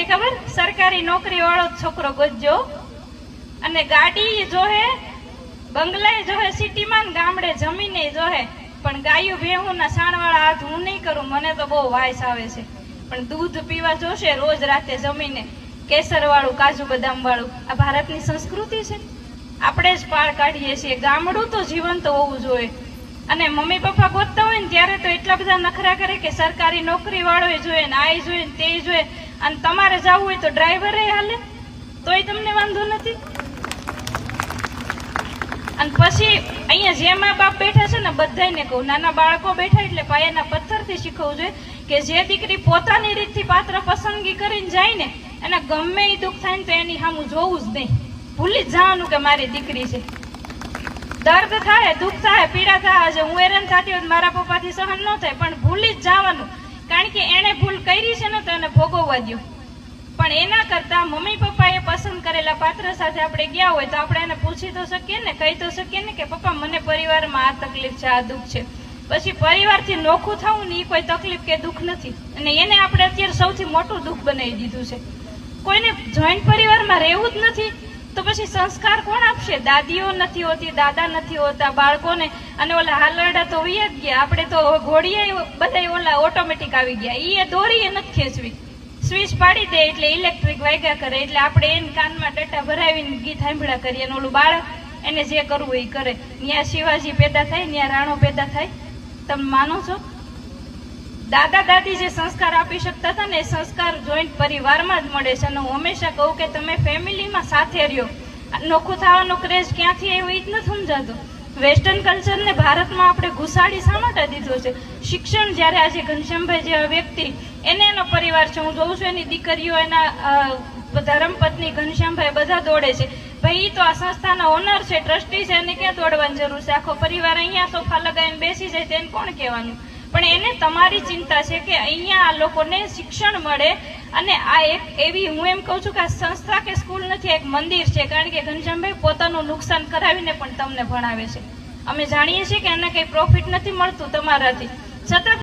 છે ખબર? સરકારી નોકરી વાળો છોકરો ગોતજો, અને ગાડી જોહે, બંગલા જોહે સિટીમાં, ગામડે જમીને જોહે, પણ ગાયું ભેહું ના સાણવાળા હાથ હું નહીં કરું, મને તો બહુ વાયસ આવે છે. પણ દૂધ પીવા જોશે રોજ રાતે જમીને, કેસર વાળું, કાજુ બદામ વાળું. આ ભારતની સંસ્કૃતિ છે, આપણે જ પાર કાઢીએ છીએ. ગામડું તો જીવંત હોવું જોઈએ. અને મમ્મી પપ્પા ગોતતા હોય ને ત્યારે તો એટલા બધા નખરા કરે કે સરકારી નોકરી વાળો જોઈએ ને આ જોઈએ ને તે જોઈએ, અને તમારે જવું હોય તો ડ્રાઈવરે હાલે તોય તમને વાંધો નથી. અને પછી અહીંયા જે મા બાપ બેઠા છે ને બધાને કહું, નાના બાળકો બેઠા એટલે પાયાના પથ્થરથી શીખવવું જોઈએ કે જે દીકરી પોતાની રીતથી પાત્ર પસંદગી કરીને જાય ને એને ગમે એ દુઃખ થાય ને તો એની સામું જોવું જ નહીં, ભૂલી જ જવાનું કે મારી દીકરી છે. દર્દ થાય, દુઃખ થાય, પીડા થાય, આજે હું હેરાન થતી હોય મારા પપ્પાથી સહન ન થાય, પણ ભૂલી જ જવાનું, કારણ કે એને ભૂલ કરી છે ને તો એને ભોગવવા દો. પણ એના કરતા મમ્મી પપ્પાએ પસંદ કરેલા પાત્ર સાથે આપણે ગયા હોય તો આપણે એને પૂછી તો શકીએ ને, કહી તો શકીએ ને કે પપ્પા મને પરિવારમાં આ તકલીફ છે, આ દુઃખ છે. પછી પરિવારથી નોખું થવું ને એ કોઈ તકલીફ કે દુઃખ નથી, અને એને આપણે અત્યારે સૌથી મોટું દુઃખ બનાવી દીધું છે. કોઈને જોઈન્ટ પરિવારમાં રહેવું જ નથી તો પછી સંસ્કાર કોણ આપશે? દાદીઓ નથી હોતી, દાદા નથી હોતા બાળકોને, અને ઓલા હાલરડા તો વૈયા જ ગયા. આપણે તો ઘોડીએ બધા ઓલા ઓટોમેટિક આવી ગયા, એ દોરી નથી ખેંચવી, સ્વિચ પાડી દે એટલે ઇલેક્ટ્રિક વાગ્યા કરે, એટલે આપણે એને કાનમાં ડટા ભરાવીને ગીત સાંભળ્યા કરીએ, અને ઓલું બાળક એને જે કરવું એ કરે. ત્યાં શિવાજી પેદા થાય, ત્યાં રાણો પેદા થાય. તમે માનો છો? દાદા દાદી જે સંસ્કાર આપી શકતા હતા ને એ સંસ્કાર જોઈન્ટ પરિવારમાં જ મળે છે. અને હું હંમેશા કહું કે તમે ફેમિલીમાં સાથે રહ્યો. નોખું થવાનો ક્રેઝ ક્યાંથી આવ્યો એ જ નથી સમજાતું. વેસ્ટર્ન કલ્ચરને ભારતમાં આપણે ઘુસાડી શા માટે દીધો છે? શિક્ષણ જ્યારે આજે ઘનશ્યામભાઈ જેવા વ્યક્તિ, એને એનો પરિવાર છે, હું જોઉં છું એની દીકરીઓ, એના ધર્મપત્ની ઘનશ્યામભાઈ બધા દોડે છે. ભાઈ તો આ સંસ્થાના ઓનર છે, ટ્રસ્ટી છે, એને ક્યાં દોડવાની જરૂર છે? આખો પરિવાર અહીંયા સોફા લગાવીને બેસી જાય તેને કોણ કહેવાનું? પણ એને તમારી ચિંતા છે કે અહીંયા આ લોકોને શિક્ષણ મળે. અને આ એક એવી, હું એમ કહું છું કે આ સંસ્થા કે સ્કૂલ નથી, એક મંદિર છે, કારણ કે ઘનશ્યામભાઈ પોતાનું નુકસાન કરાવીને પણ તમને ભણાવે છે. અમે જાણીએ છીએ કે એને કંઈ પ્રોફિટ નથી મળતું તમારાથી, છતાં